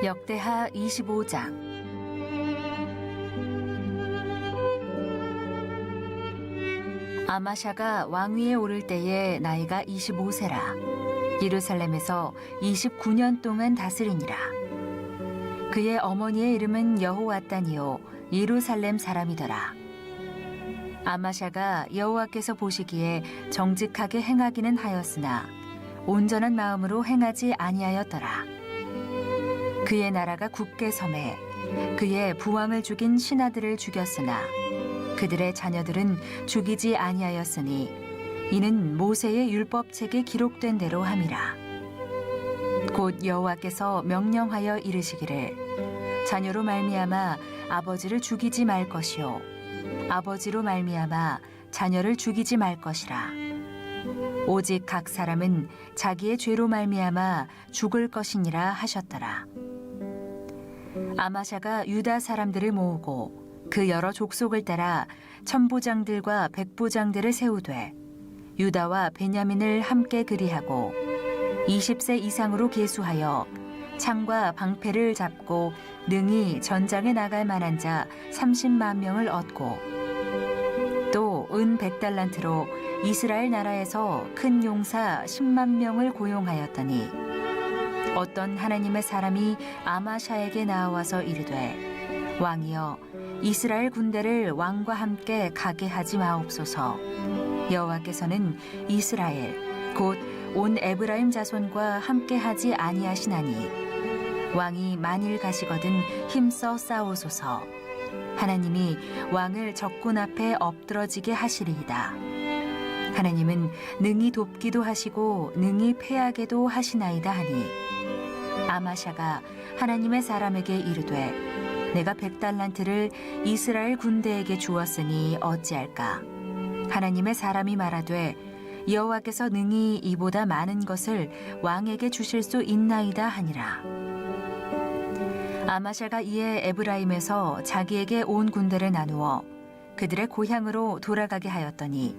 역대하 25장. 아마샤가 왕위에 오를 때에 나이가 25세라. 예루살렘에서 29년 동안 다스리니라. 그의 어머니의 이름은 여호와단이요 예루살렘 사람이더라. 아마샤가 여호와께서 보시기에 정직하게 행하기는 하였으나 온전한 마음으로 행하지 아니하였더라. 그의 나라가 굳게 섬에 그의 부왕을 죽인 신하들을 죽였으나 그들의 자녀들은 죽이지 아니하였으니 이는 모세의 율법책에 기록된 대로 함이라. 곧 여호와께서 명령하여 이르시기를 자녀로 말미암아 아버지를 죽이지 말 것이요 아버지로 말미암아 자녀를 죽이지 말 것이라. 오직 각 사람은 자기의 죄로 말미암아 죽을 것이니라 하셨더라. 아마샤가 유다 사람들을 모으고 그 여러 족속을 따라 천부장들과 백부장들을 세우되 유다와 베냐민을 함께 그리하고 20세 이상으로 계수하여 창과 방패를 잡고 능히 전장에 나갈 만한 자 30만 명을 얻고 또 은 100달란트로 이스라엘 나라에서 큰 용사 10만 명을 고용하였더니 어떤 하나님의 사람이 아마샤에게 나와서 이르되 왕이여 이스라엘 군대를 왕과 함께 가게 하지 마옵소서. 여호와께서는 이스라엘 곧 온 에브라임 자손과 함께 하지 아니하시나니 왕이 만일 가시거든 힘써 싸우소서. 하나님이 왕을 적군 앞에 엎드러지게 하시리이다. 하나님은 능히 돕기도 하시고 능히 패하게도 하시나이다 하니 아마샤가 하나님의 사람에게 이르되 내가 100달란트를 이스라엘 군대에게 주었으니 어찌할까. 하나님의 사람이 말하되 여호와께서 능히 이보다 많은 것을 왕에게 주실 수 있나이다 하니라. 아마샤가 이에 에브라임에서 자기에게 온 군대를 나누어 그들의 고향으로 돌아가게 하였더니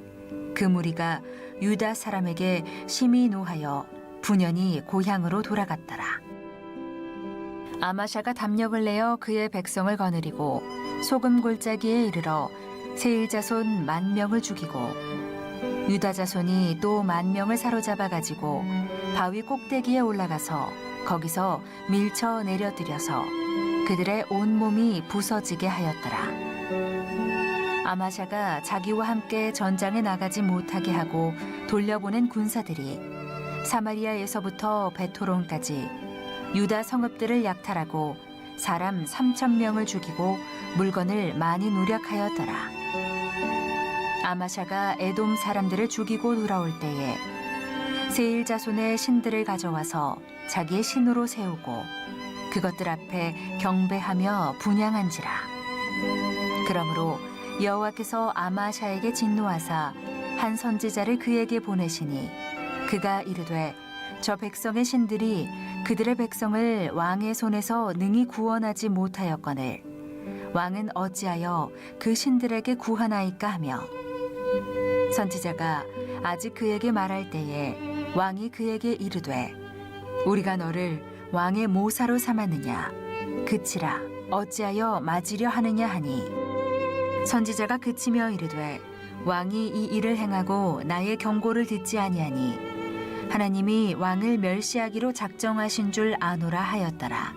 그 무리가 유다 사람에게 심히 노하여 분연히 고향으로 돌아갔더라. 아마샤가 담력을 내어 그의 백성을 거느리고 소금 골짜기에 이르러 세일 자손 10,000명을 죽이고 유다 자손이 또 10,000명을 사로잡아 가지고 바위 꼭대기에 올라가서 거기서 밀쳐 내려뜨려서 그들의 온몸이 부서지게 하였더라. 아마샤가 자기와 함께 전장에 나가지 못하게 하고 돌려보낸 군사들이 사마리아에서부터 베토론까지 유다 성읍들을 약탈하고 사람 3,000명을 죽이고 물건을 많이 누략하였더라. 아마샤가 에돔 사람들을 죽이고 돌아올 때에 세일 자손의 신들을 가져와서 자기의 신으로 세우고 그것들 앞에 경배하며 분향한지라. 그러므로 여호와께서 아마샤에게 진노하사 한 선지자를 그에게 보내시니 그가 이르되 저 백성의 신들이 그들의 백성을 왕의 손에서 능히 구원하지 못하였거늘 왕은 어찌하여 그 신들에게 구하나이까 하며 선지자가 아직 그에게 말할 때에 왕이 그에게 이르되 우리가 너를 왕의 모사로 삼았느냐 그치라 어찌하여 맞으려 하느냐 하니 선지자가 그치며 이르되 왕이 이 일을 행하고 나의 경고를 듣지 아니하니 하나님이 왕을 멸시하기로 작정하신 줄 아노라 하였더라.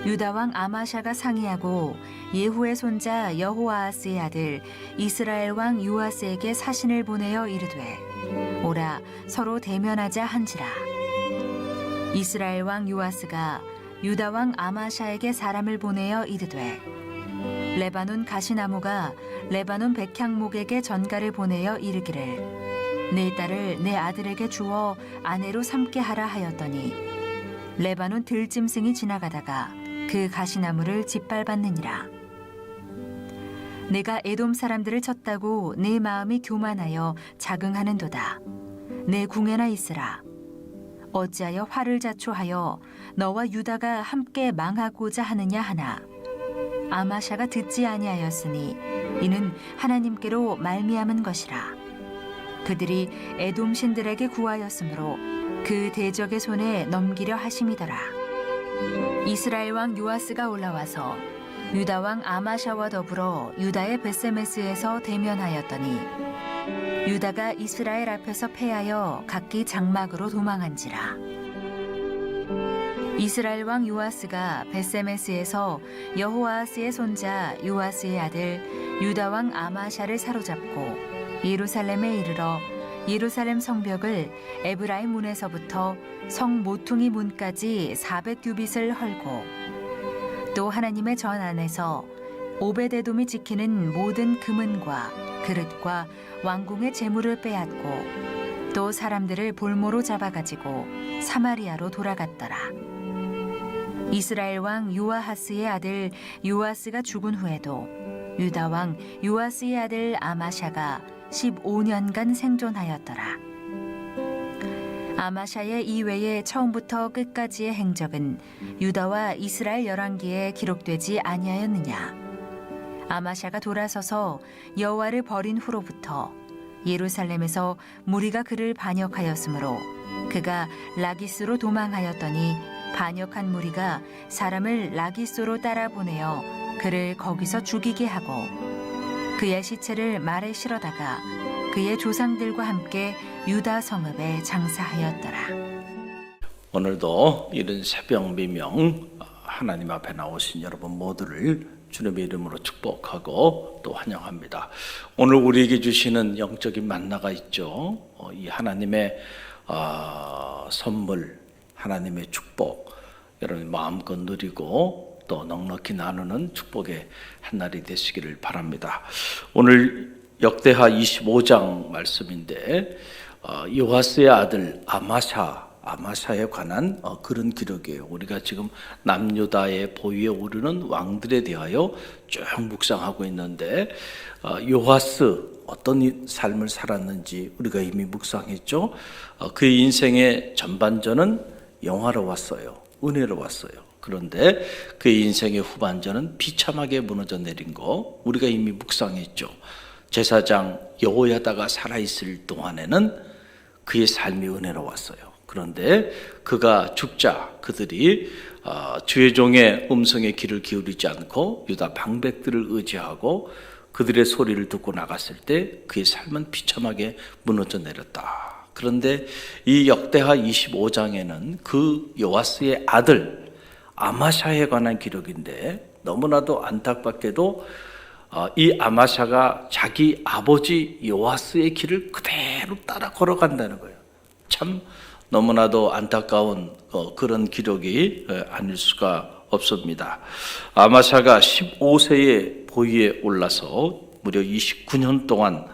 유다 왕 아마샤가 상의하고 예후의 손자 여호아하스의 아들 이스라엘 왕 요아스에게 사신을 보내어 이르되 오라 서로 대면하자 한지라. 이스라엘 왕 요아스가 유다 왕 아마샤에게 사람을 보내어 이르되 레바논 가시나무가 레바논 백향목에게 전가를 보내어 이르기를 내 딸을 내 아들에게 주어 아내로 삼게 하라 하였더니 레바논 들짐승이 지나가다가 그 가시나무를 짓밟았느니라. 내가 에돔 사람들을 쳤다고 내 마음이 교만하여 자긍하는도다. 내 궁에나 있으라. 어찌하여 화를 자초하여 너와 유다가 함께 망하고자 하느냐 하나 아마샤가 듣지 아니하였으니 이는 하나님께로 말미암은 것이라. 그들이 에돔 신들에게 구하였으므로 그 대적의 손에 넘기려 하심이더라. 이스라엘 왕 요아스가 올라와서 유다 왕 아마샤와 더불어 유다의 벳세메스에서 대면하였더니 유다가 이스라엘 앞에서 패하여 각기 장막으로 도망한지라. 이스라엘 왕 요아스가 벳세메스에서 여호아스의 손자 요아스의 아들 유다 왕 아마샤를 사로잡고 예루살렘에 이르러 예루살렘 성벽을 에브라임 문에서부터 성 모퉁이 문까지 400규빗을 헐고 또 하나님의 전 안에서 오베데돔이 지키는 모든 금은과 그릇과 왕궁의 재물을 빼앗고 또 사람들을 볼모로 잡아가지고 사마리아로 돌아갔더라. 이스라엘 왕 요아하스의 아들 요아스가 죽은 후에도 유다 왕 요아스의 아들 아마샤가 15년간 생존하였더라. 아마샤의 이외에 처음부터 끝까지의 행적은 유다와 이스라엘 열왕기에 기록되지 아니하였느냐. 아마샤가 돌아서서 여호와를 버린 후로부터 예루살렘에서 무리가 그를 반역하였으므로 그가 라기스로 도망하였더니 반역한 무리가 사람을 라기스로 따라 보내어 그를 거기서 죽이게 하고 그의 시체를 말에 실어다가 그의 조상들과 함께 유다 성읍에 장사하였더라. 오늘도 이른 새벽 미명 하나님 앞에 나오신 여러분 모두를 주님의 이름으로 축복하고 또 환영합니다. 오늘 우리에게 주시는 영적인 만나가 있죠. 이 하나님의 선물, 하나님의 축복, 여러분 마음껏 누리고 또 넉넉히 나누는 축복의 한 날이 되시기를 바랍니다. 오늘 역대하 25장 말씀인데 요아스의 아들 아마샤에 관한 그런 기록이에요. 우리가 지금 남유다의 보위에 오르는 왕들에 대하여 쭉 묵상하고 있는데 요아스 어떤 삶을 살았는지 우리가 이미 묵상했죠. 그의 인생의 전반전은 영화로웠어요. 은혜로웠어요. 그런데 그의 인생의 후반전은 비참하게 무너져 내린 거 우리가 이미 묵상했죠. 제사장 여호야다가 살아있을 동안에는 그의 삶이 은혜로웠어요. 그런데 그가 죽자 그들이 주의 종의 음성에 귀를 기울이지 않고 유다 방백들을 의지하고 그들의 소리를 듣고 나갔을 때 그의 삶은 비참하게 무너져 내렸다. 그런데 이 역대하 25장에는 그 요아스의 아들 아마샤에 관한 기록인데 너무나도 안타깝게도 이 아마샤가 자기 아버지 요아스의 길을 그대로 따라 걸어간다는 거예요. 참 너무나도 안타까운 그런 기록이 아닐 수가 없습니다. 아마샤가 15세의 보위에 올라서 무려 29년 동안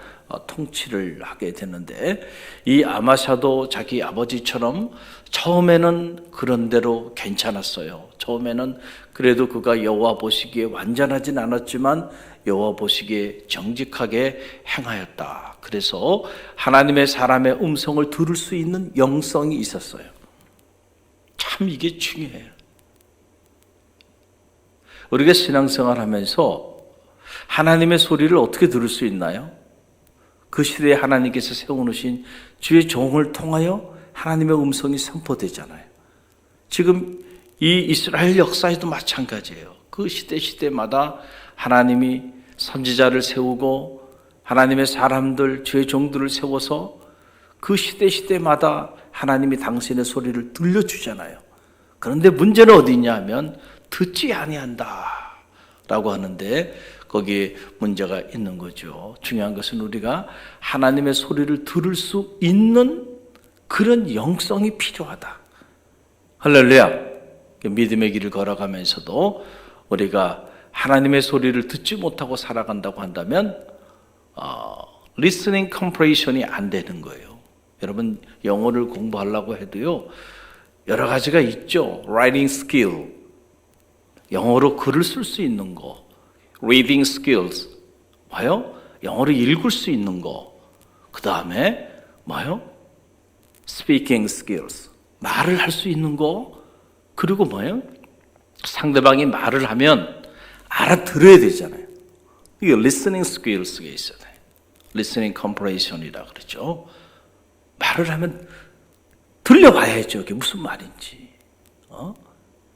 통치를 하게 되는데 이 아마샤도 자기 아버지처럼 처음에는 그런대로 괜찮았어요. 처음에는 그래도 그가 여호와 보시기에 완전하진 않았지만 여호와 보시기에 정직하게 행하였다. 그래서 하나님의 사람의 음성을 들을 수 있는 영성이 있었어요. 참 이게 중요해요. 우리가 신앙생활 하면서 하나님의 소리를 어떻게 들을 수 있나요? 그 시대에 하나님께서 세워놓으신 주의 종을 통하여 하나님의 음성이 선포되잖아요. 지금 이 이스라엘 역사에도 마찬가지예요. 그 시대마다 하나님이 선지자를 세우고 하나님의 사람들, 주의 종들을 세워서 그 시대마다 하나님이 당신의 소리를 들려주잖아요. 그런데 문제는 어디 있냐 하면 듣지 아니한다 라고 하는데 거기에 문제가 있는 거죠. 중요한 것은 우리가 하나님의 소리를 들을 수 있는 그런 영성이 필요하다. 할렐루야. 믿음의 길을 걸어가면서도 우리가 하나님의 소리를 듣지 못하고 살아간다고 한다면 listening comprehension이 안 되는 거예요. 여러분 영어를 공부하려고 해도요 여러 가지가 있죠. writing skill, 영어로 글을 쓸 수 있는 거, reading skills, 뭐요? 영어를 읽을 수 있는 거, 그 다음에 뭐요? speaking skills, 말을 할 수 있는 거, 그리고 뭐예요? 상대방이 말을 하면 알아들어야 되잖아요. 이게 listening skills가 있어야 돼요. listening comprehension이라 그러죠. 말을 하면 들려봐야죠. 이게 무슨 말인지.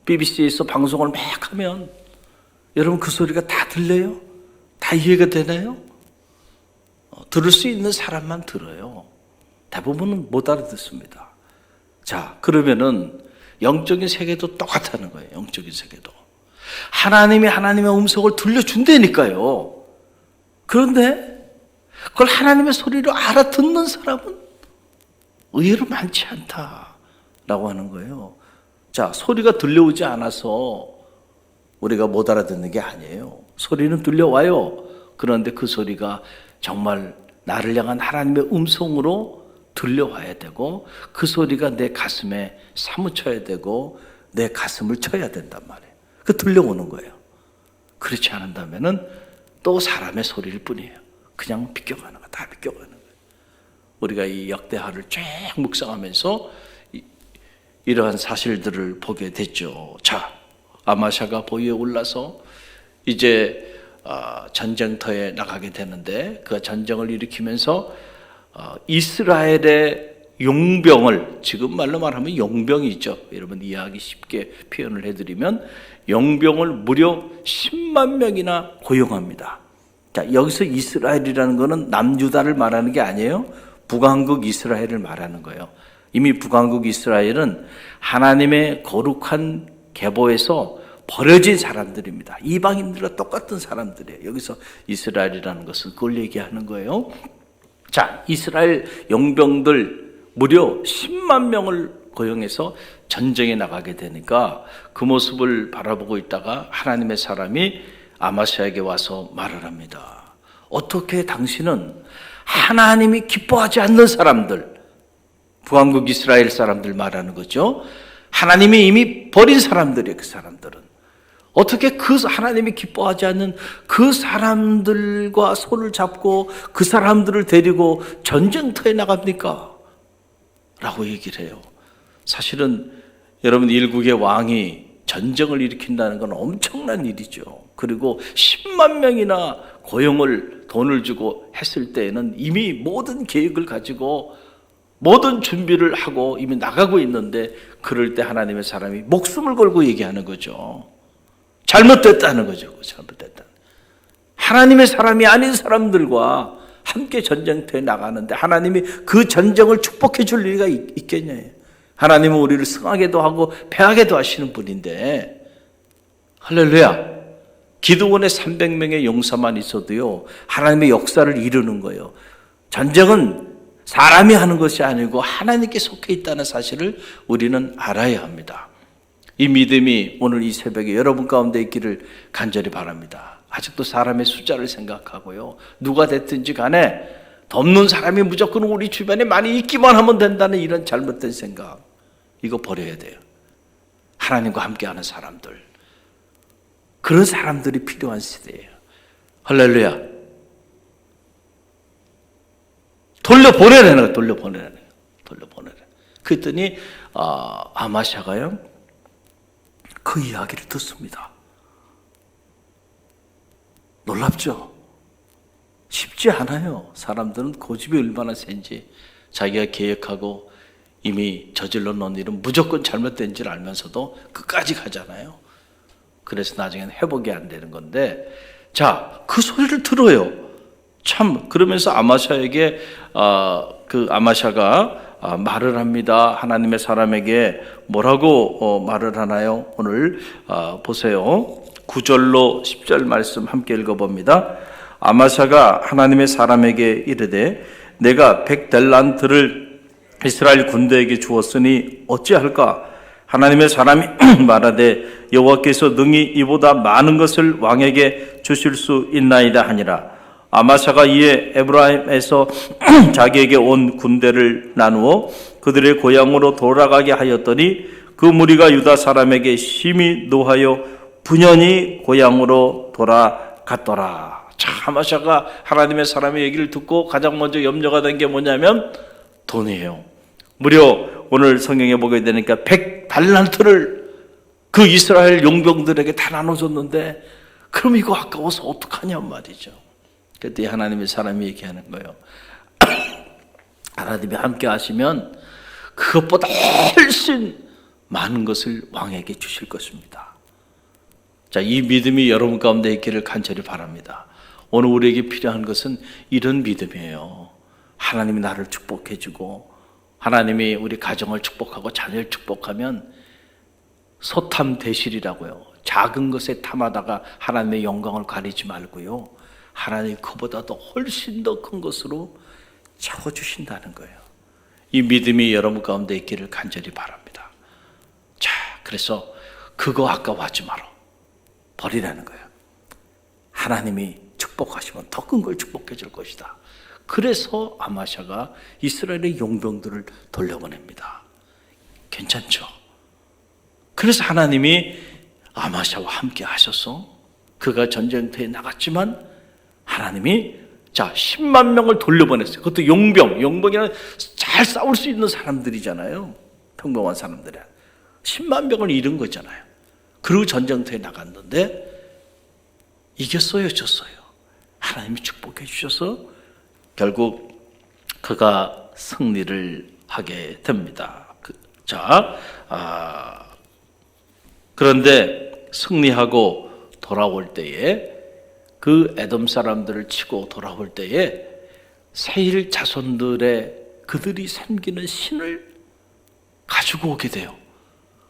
BBC에서 방송을 막 하면 여러분 그 소리가 다 들려요? 다 이해가 되나요? 들을 수 있는 사람만 들어요. 대부분은 못 알아듣습니다. 자, 그러면은 영적인 세계도 똑같다는 거예요. 영적인 세계도. 하나님이 하나님의 음성을 들려준다니까요. 그런데 그걸 하나님의 소리로 알아듣는 사람은 의외로 많지 않다라고 하는 거예요. 자, 소리가 들려오지 않아서 우리가 못 알아듣는 게 아니에요. 소리는 들려와요. 그런데 그 소리가 정말 나를 향한 하나님의 음성으로 들려와야 되고 그 소리가 내 가슴에 사무쳐야 되고 내 가슴을 쳐야 된단 말이에요. 그 들려오는 거예요. 그렇지 않은다면은 또 사람의 소리일 뿐이에요. 그냥 비껴가는 거, 다 비껴가는 거예요. 우리가 이 역대하를 쭉 묵상하면서 이러한 사실들을 보게 됐죠. 자, 아마샤가 보위에 올라서 이제 전쟁터에 나가게 되는데 그 전쟁을 일으키면서 이스라엘의 용병을, 지금 말로 말하면 용병이죠. 여러분 이해하기 쉽게 표현을 해드리면 용병을 무려 10만 명이나 고용합니다. 자, 여기서 이스라엘이라는 것은 남유다를 말하는 게 아니에요. 북왕국 이스라엘을 말하는 거예요. 이미 북왕국 이스라엘은 하나님의 거룩한 계보에서 버려진 사람들입니다. 이방인들과 똑같은 사람들이에요. 여기서 이스라엘이라는 것은 그걸 얘기하는 거예요. 자, 이스라엘 용병들 무려 10만 명을 고용해서 전쟁에 나가게 되니까 그 모습을 바라보고 있다가 하나님의 사람이 아마샤에게 와서 말을 합니다. 어떻게 당신은 하나님이 기뻐하지 않는 사람들, 북왕국 이스라엘 사람들 말하는 거죠. 하나님이 이미 버린 사람들이에요. 그 사람들은 어떻게 그 하나님이 기뻐하지 않는 그 사람들과 손을 잡고 그 사람들을 데리고 전쟁터에 나갑니까? 라고 얘기를 해요. 사실은 여러분 일국의 왕이 전쟁을 일으킨다는 건 엄청난 일이죠. 그리고 10만 명이나 고용을 돈을 주고 했을 때에는 이미 모든 계획을 가지고 모든 준비를 하고 이미 나가고 있는데 그럴 때 하나님의 사람이 목숨을 걸고 얘기하는 거죠. 잘못됐다는 거죠. 잘못됐다. 하나님의 사람이 아닌 사람들과 함께 전쟁터에 나가는데 하나님이 그 전쟁을 축복해 줄 리가 있겠냐. 하나님은 우리를 승하게도 하고 패하게도 하시는 분인데, 할렐루야. 기드온의 300명의 용사만 있어도요 하나님의 역사를 이루는 거예요. 전쟁은 사람이 하는 것이 아니고 하나님께 속해 있다는 사실을 우리는 알아야 합니다. 이 믿음이 오늘 이 새벽에 여러분 가운데 있기를 간절히 바랍니다. 아직도 사람의 숫자를 생각하고요, 누가 됐든지 간에 덮는 사람이 무조건 우리 주변에 많이 있기만 하면 된다는 이런 잘못된 생각, 이거 버려야 돼요. 하나님과 함께하는 사람들, 그런 사람들이 필요한 시대예요. 할렐루야. 돌려보내라는 거예요. 돌려보내라는 거예요. 돌려보내라. 그랬더니 아마샤가요 그 이야기를 듣습니다. 놀랍죠? 쉽지 않아요. 사람들은 고집이 얼마나 센지, 자기가 계획하고 이미 저질러 놓은 일은 무조건 잘못된 줄 알면서도 끝까지 가잖아요. 그래서 나중에는 회복이 안 되는 건데, 자, 그 소리를 들어요. 참, 그러면서 아마샤에게 그 아마샤가 말을 합니다. 하나님의 사람에게 뭐라고 말을 하나요? 오늘 보세요. 9절로 10절 말씀 함께 읽어봅니다. 아마샤가 하나님의 사람에게 이르되 내가 100달란트를 이스라엘 군대에게 주었으니 어찌할까? 하나님의 사람이 말하되 여호와께서 능히 이보다 많은 것을 왕에게 주실 수 있나이다 하니라. 아마샤가 이에 에브라임에서 자기에게 온 군대를 나누어 그들의 고향으로 돌아가게 하였더니 그 무리가 유다 사람에게 심히 노하여 분연히 고향으로 돌아갔더라. 자, 아마샤가 하나님의 사람의 얘기를 듣고 가장 먼저 염려가 된 게 뭐냐면 돈이에요. 무려 오늘 성경에 보게 되니까 100달란트를 그 이스라엘 용병들에게 다 나눠줬는데 그럼 이거 아까워서 어떡하냔 말이죠. 그때 하나님의 사람이 얘기하는 거예요. 하나님이 함께 하시면 그것보다 훨씬 많은 것을 왕에게 주실 것입니다. 자, 이 믿음이 여러분 가운데 있기를 간절히 바랍니다. 오늘 우리에게 필요한 것은 이런 믿음이에요. 하나님이 나를 축복해 주고 하나님이 우리 가정을 축복하고 자녀를 축복하면 소탐대실이라고요. 작은 것에 탐하다가 하나님의 영광을 가리지 말고요. 하나님 그보다도 훨씬 더 큰 것으로 채워주신다는 거예요. 이 믿음이 여러분 가운데 있기를 간절히 바랍니다. 자, 그래서 그거 아까워하지 마라. 버리라는 거예요. 하나님이 축복하시면 더 큰 걸 축복해 줄 것이다. 그래서 아마샤가 이스라엘의 용병들을 돌려보냅니다. 괜찮죠? 그래서 하나님이 아마샤와 함께 하셔서 그가 전쟁터에 나갔지만 하나님이 10만 명을 돌려보냈어요. 그것도 용병이란 잘 싸울 수 있는 사람들이잖아요. 평범한 사람들이 10만 명을 잃은 거잖아요. 그리고 전쟁터에 나갔는데 이겼어요, 졌어요? 하나님이 축복해 주셔서 결국 그가 승리를 하게 됩니다. 그런데 승리하고 돌아올 때에 그 에돔 사람들을 치고 돌아올 때에 세일 자손들의 그들이 섬기는 신을 가지고 오게 돼요.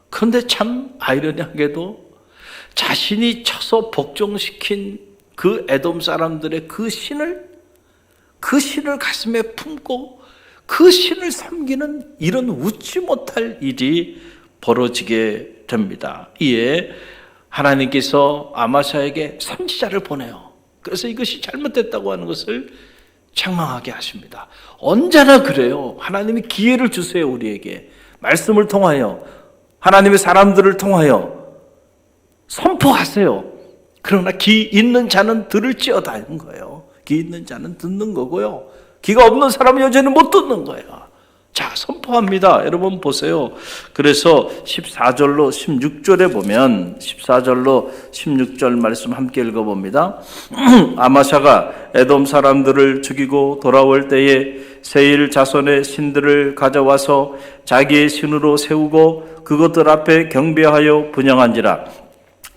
그런데 참 아이러니하게도 자신이 쳐서 복종시킨 그 에돔 사람들의 그 신을 가슴에 품고 그 신을 섬기는 이런 웃지 못할 일이 벌어지게 됩니다. 이에 하나님께서 아마샤에게 선지자를 보내요. 그래서 이것이 잘못됐다고 하는 것을 책망하게 하십니다. 언제나 그래요. 하나님이 기회를 주세요. 우리에게 말씀을 통하여 하나님의 사람들을 통하여 선포하세요. 그러나 귀 있는 자는 들을지어다 하는 거예요. 귀 있는 자는 듣는 거고요. 귀가 없는 사람은 여전히 못 듣는 거예요. 자, 선포합니다. 여러분 보세요. 그래서 14절로 16절에 보면 14절로 16절 말씀 함께 읽어봅니다. 아마샤가 에돔 사람들을 죽이고 돌아올 때에 세일 자손의 신들을 가져와서 자기의 신으로 세우고 그것들 앞에 경배하여 분향한지라.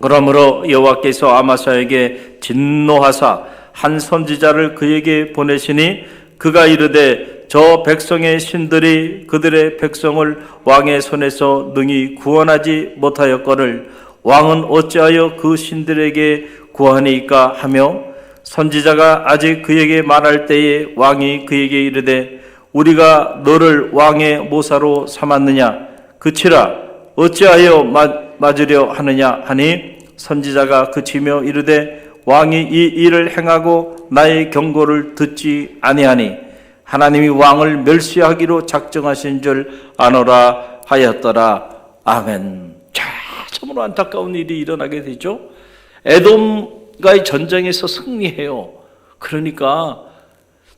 그러므로 여호와께서 아마샤에게 진노하사 한 선지자를 그에게 보내시니 그가 이르되 저 백성의 신들이 그들의 백성을 왕의 손에서 능히 구원하지 못하였거늘 왕은 어찌하여 그 신들에게 구하니까 하며 선지자가 아직 그에게 말할 때에 왕이 그에게 이르되 우리가 너를 왕의 모사로 삼았느냐 그치라 어찌하여 맞으려 하느냐 하니 선지자가 그치며 이르되 왕이 이 일을 행하고 나의 경고를 듣지 아니하니 하나님이 왕을 멸시하기로 작정하신 줄 아노라 하였더라. 아멘. 자, 참으로 안타까운 일이 일어나게 되죠. 에돔과의 전쟁에서 승리해요. 그러니까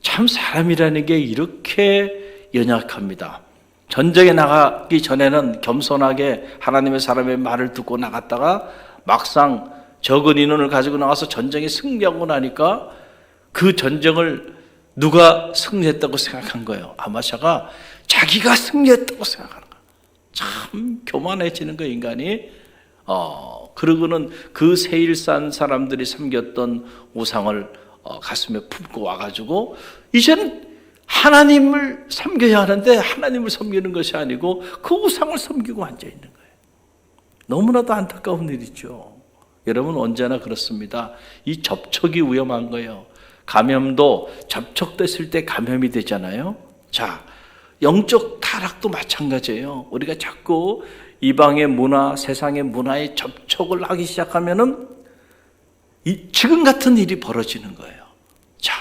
참 사람이라는 게 이렇게 연약합니다. 전쟁에 나가기 전에는 겸손하게 하나님의 사람의 말을 듣고 나갔다가 막상 적은 인원을 가지고 나와서 전쟁에 승리하고 나니까 그 전쟁을 누가 승리했다고 생각한 거예요? 아마샤가 자기가 승리했다고 생각하는 거예요. 참 교만해지는 거예요, 인간이. 그러고는 그 세일산 사람들이 섬겼던 우상을 가슴에 품고 와가지고 이제는 하나님을 섬겨야 하는데 하나님을 섬기는 것이 아니고 그 우상을 섬기고 앉아있는 거예요. 너무나도 안타까운 일이죠. 여러분 언제나 그렇습니다. 이 접촉이 위험한 거예요. 감염도 접촉됐을 때 감염이 되잖아요. 자, 영적 타락도 마찬가지예요. 우리가 자꾸 이방의 문화, 세상의 문화에 접촉을 하기 시작하면은 지금 같은 일이 벌어지는 거예요. 자,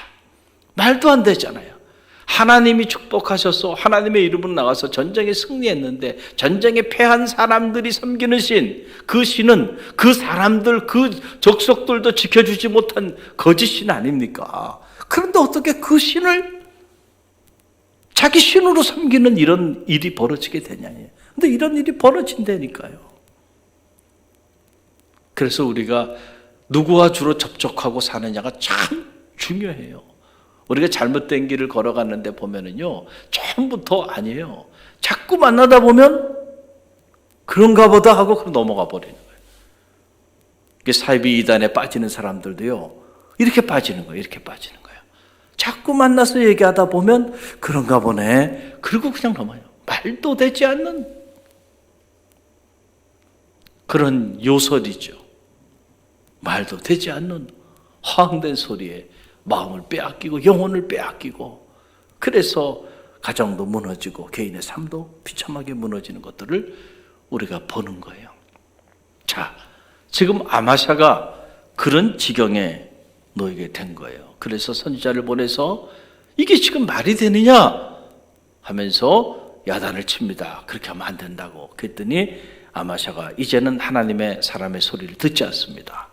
말도 안 되잖아요. 하나님이 축복하셔서 하나님의 이름으로 나가서 전쟁에 승리했는데 전쟁에 패한 사람들이 섬기는 신, 그 신은 그 사람들, 그 족속들도 지켜주지 못한 거짓 신 아닙니까? 그런데 어떻게 그 신을 자기 신으로 섬기는 이런 일이 벌어지게 되냐니. 근데 이런 일이 벌어진다니까요. 그래서 우리가 누구와 주로 접촉하고 사느냐가 참 중요해요. 우리가 잘못된 길을 걸어갔는데 보면은요, 처음부터 아니에요. 자꾸 만나다 보면 그런가 보다 하고 그럼 넘어가 버리는 거예요. 이게 사이비 이단에 빠지는 사람들도요, 이렇게 빠지는 거예요. 이렇게 빠지는 거예요. 자꾸 만나서 얘기하다 보면 그런가 보네. 그리고 그냥 넘어요. 말도 되지 않는 그런 요설이죠. 말도 되지 않는 허황된 소리에 마음을 빼앗기고 영혼을 빼앗기고, 그래서 가정도 무너지고 개인의 삶도 비참하게 무너지는 것들을 우리가 보는 거예요. 자, 지금 아마샤가 그런 지경에 놓이게 된 거예요. 그래서 선지자를 보내서 이게 지금 말이 되느냐 하면서 야단을 칩니다. 그렇게 하면 안 된다고. 그랬더니 아마샤가 이제는 하나님의 사람의 소리를 듣지 않습니다.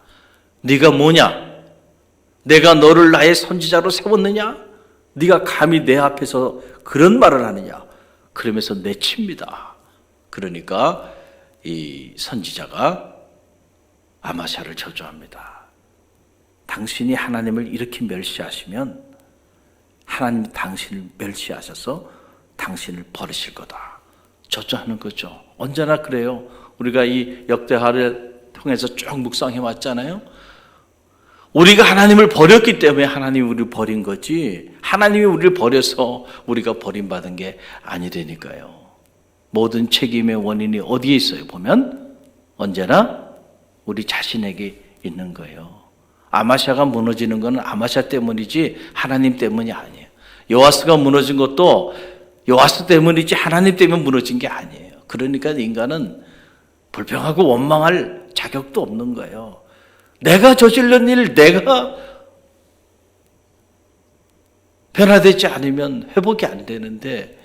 네가 뭐냐? 내가 너를 나의 선지자로 세웠느냐? 네가 감히 내 앞에서 그런 말을 하느냐? 그러면서 내칩니다. 그러니까 이 선지자가 아마샤를 저주합니다. 당신이 하나님을 이렇게 멸시하시면 하나님 당신을 멸시하셔서 당신을 버리실 거다. 저주하는 거죠. 언제나 그래요. 우리가 이 역대하를 통해서 쭉 묵상해 왔잖아요. 우리가 하나님을 버렸기 때문에 하나님이 우리를 버린 거지, 하나님이 우리를 버려서 우리가 버림받은 게 아니라니까요. 모든 책임의 원인이 어디에 있어요? 보면 언제나 우리 자신에게 있는 거예요. 아마샤가 무너지는 건 아마샤 때문이지 하나님 때문이 아니에요. 요아스가 무너진 것도 요아스 때문이지 하나님 때문에 무너진 게 아니에요. 그러니까 인간은 불평하고 원망할 자격도 없는 거예요. 내가 저질른 일, 내가 변화되지 않으면 회복이 안 되는데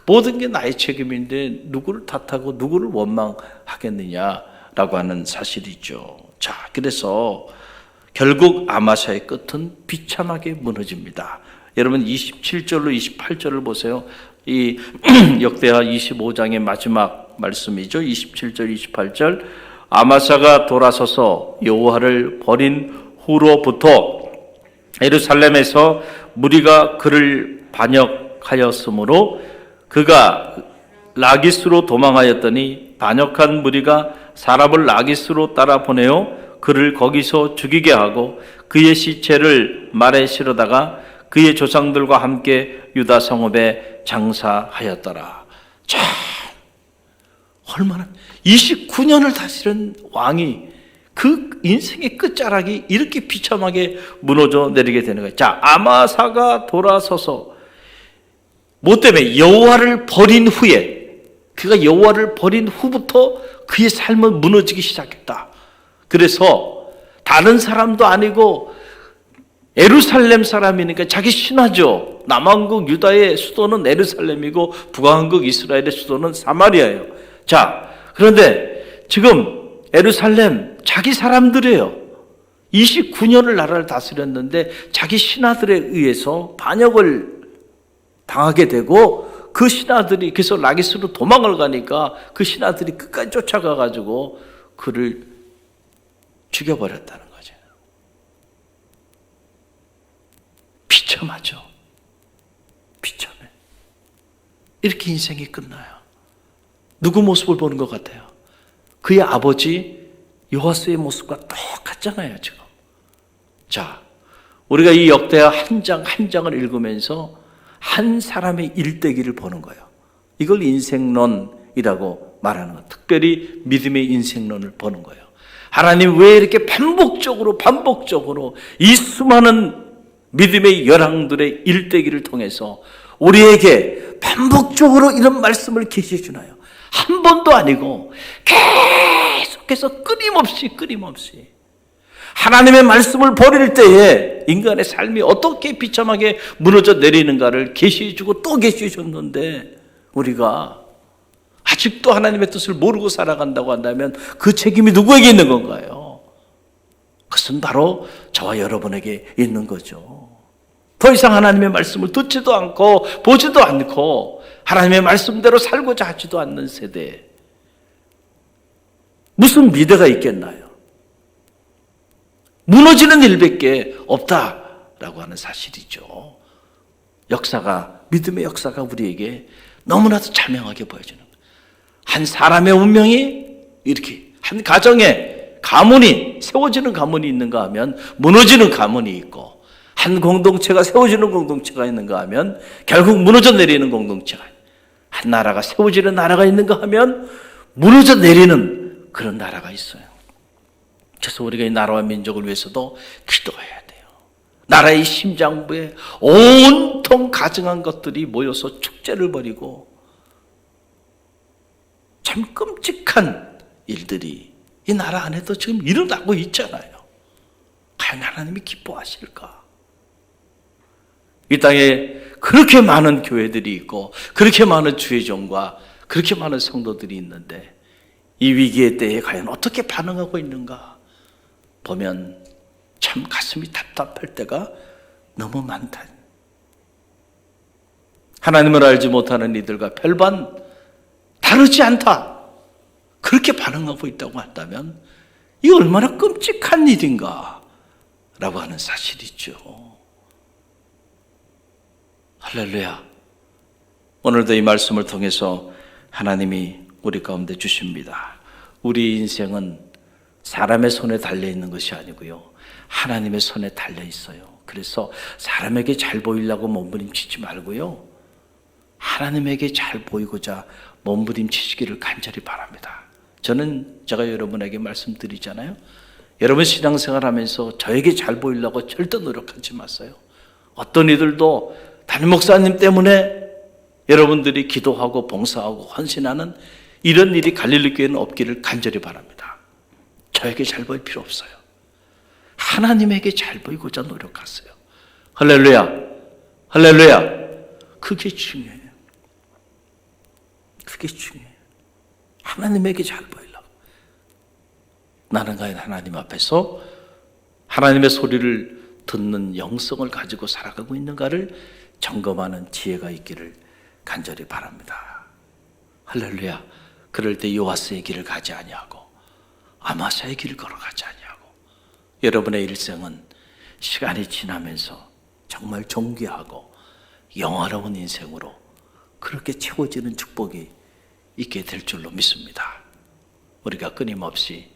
모든 게 나의 책임인데 누구를 탓하고 누구를 원망하겠느냐라고 하는 사실이죠. 자, 그래서 결국 아마샤의 끝은 비참하게 무너집니다. 여러분 27절로 28절을 보세요. 이 역대하 25장의 마지막 말씀이죠. 27절, 28절. 아마샤가 돌아서서 여호와를 버린 후로부터 예루살렘에서 무리가 그를 반역하였으므로 그가 라기스로 도망하였더니 반역한 무리가 사람을 라기스로 따라 보내어 그를 거기서 죽이게 하고 그의 시체를 말에 실어다가 그의 조상들과 함께 유다 성읍에 장사하였더라. 자, 얼마나 29년을 다스린 왕이 그 인생의 끝자락이 이렇게 비참하게 무너져 내리게 되는 거예요. 자, 아마사가 돌아서서 뭐 때문에? 여호와를 버린 후에, 그가 여호와를 버린 후부터 그의 삶은 무너지기 시작했다. 그래서 다른 사람도 아니고 예루살렘 사람이니까 자기 신하죠. 남왕국 유다의 수도는 예루살렘이고 북왕국 이스라엘의 수도는 사마리아예요. 자, 그런데 지금 예루살렘 자기 사람들이에요. 29년을 나라를 다스렸는데 자기 신하들에 의해서 반역을 당하게 되고 그 신하들이 그래서 라기스로 도망을 가니까 그 신하들이 끝까지 쫓아가 가지고 그를 죽여버렸다는 거죠. 비참하죠. 비참해. 이렇게 인생이 끝나요. 누구 모습을 보는 것 같아요? 그의 아버지 요아스의 모습과 똑같잖아요, 지금. 자, 우리가 이 역대하 한 장 한 장을 읽으면서 한 사람의 일대기를 보는 거예요. 이걸 인생론이라고 말하는 거예요. 특별히 믿음의 인생론을 보는 거예요. 하나님 왜 이렇게 반복적으로 이 수많은 믿음의 열왕들의 일대기를 통해서 우리에게 반복적으로 이런 말씀을 계시해 주나요? 한 번도 아니고 계속해서 끊임없이 하나님의 말씀을 버릴 때에 인간의 삶이 어떻게 비참하게 무너져 내리는가를 계시해 주고 또 계시해 줬는데 우리가 아직도 하나님의 뜻을 모르고 살아간다고 한다면 그 책임이 누구에게 있는 건가요? 그것은 바로 저와 여러분에게 있는 거죠. 더 이상 하나님의 말씀을 듣지도 않고 보지도 않고 하나님의 말씀대로 살고자 하지도 않는 세대, 무슨 미래가 있겠나요? 무너지는 일밖에 없다라고 하는 사실이죠. 역사가, 믿음의 역사가 우리에게 너무나도 자명하게 보여주는 거예요. 한 사람의 운명이 이렇게 한 가정에 가문이 세워지는 가문이 있는가 하면 무너지는 가문이 있고, 한 공동체가 세워지는 공동체가 있는가 하면 결국 무너져 내리는 공동체가, 한 나라가 세워지는 나라가 있는가 하면 무너져 내리는 그런 나라가 있어요. 그래서 우리가 이 나라와 민족을 위해서도 기도해야 돼요. 나라의 심장부에 온통 가증한 것들이 모여서 축제를 벌이고 참 끔찍한 일들이 이 나라 안에도 지금 일어나고 있잖아요. 과연 하나님이 기뻐하실까? 이 땅에 그렇게 많은 교회들이 있고 그렇게 많은 주의 종과 그렇게 많은 성도들이 있는데 이 위기의 때에 과연 어떻게 반응하고 있는가 보면 참 가슴이 답답할 때가 너무 많다. 하나님을 알지 못하는 이들과 별반 다르지 않다, 그렇게 반응하고 있다고 한다면 이게 얼마나 끔찍한 일인가 라고 하는 사실이죠. 할렐루야. 오늘도 이 말씀을 통해서 하나님이 우리 가운데 주십니다. 우리 인생은 사람의 손에 달려있는 것이 아니고요, 하나님의 손에 달려있어요. 그래서 사람에게 잘 보이려고 몸부림치지 말고요, 하나님에게 잘 보이고자 몸부림치시기를 간절히 바랍니다. 제가 여러분에게 말씀드리잖아요. 여러분 신앙생활 하면서 저에게 잘 보이려고 절대 노력하지 마세요. 어떤 이들도 담임 목사님 때문에 여러분들이 기도하고 봉사하고 헌신하는 이런 일이 갈릴리 교회는 없기를 간절히 바랍니다. 저에게 잘 보일 필요 없어요. 하나님에게 잘 보이고자 노력하세요. 할렐루야. 할렐루야. 그게 중요해요. 그게 중요해요. 하나님에게 잘 보이려고. 나는 과연 하나님 앞에서 하나님의 소리를 듣는 영성을 가지고 살아가고 있는가를 점검하는 지혜가 있기를 간절히 바랍니다. 할렐루야. 그럴 때 요아스의 길을 가지 아니하고 아마사의 길을 걸어가지 아니하고, 여러분의 일생은 시간이 지나면서 정말 존귀하고 영화로운 인생으로 그렇게 채워지는 축복이 있게 될 줄로 믿습니다. 우리가 끊임없이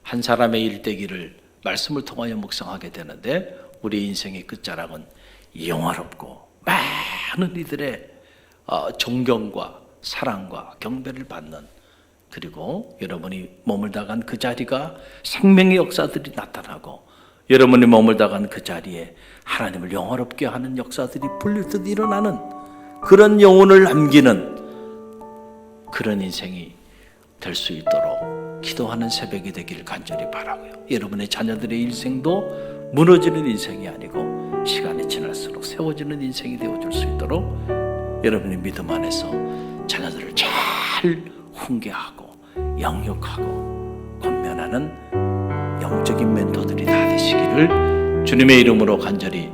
한 사람의 일대기를 말씀을 통하여 묵상하게 되는데, 우리 인생의 끝자락은 영화롭고 많은 이들의 존경과 사랑과 경배를 받는, 그리고 여러분이 머물다 간 그 자리가 생명의 역사들이 나타나고, 여러분이 머물다 간 그 자리에 하나님을 영화롭게 하는 역사들이 불릴듯 일어나는 그런 영혼을 남기는 그런 인생이 될 수 있도록 기도하는 새벽이 되기를 간절히 바라고요. 여러분의 자녀들의 일생도 무너지는 인생이 아니고 시간이 지날수록 세워지는 인생이 되어줄 수 있도록 여러분의 믿음 안에서 자녀들을 잘 훈계하고 양육하고 권면하는 영적인 멘토들이 다 되시기를 주님의 이름으로 간절히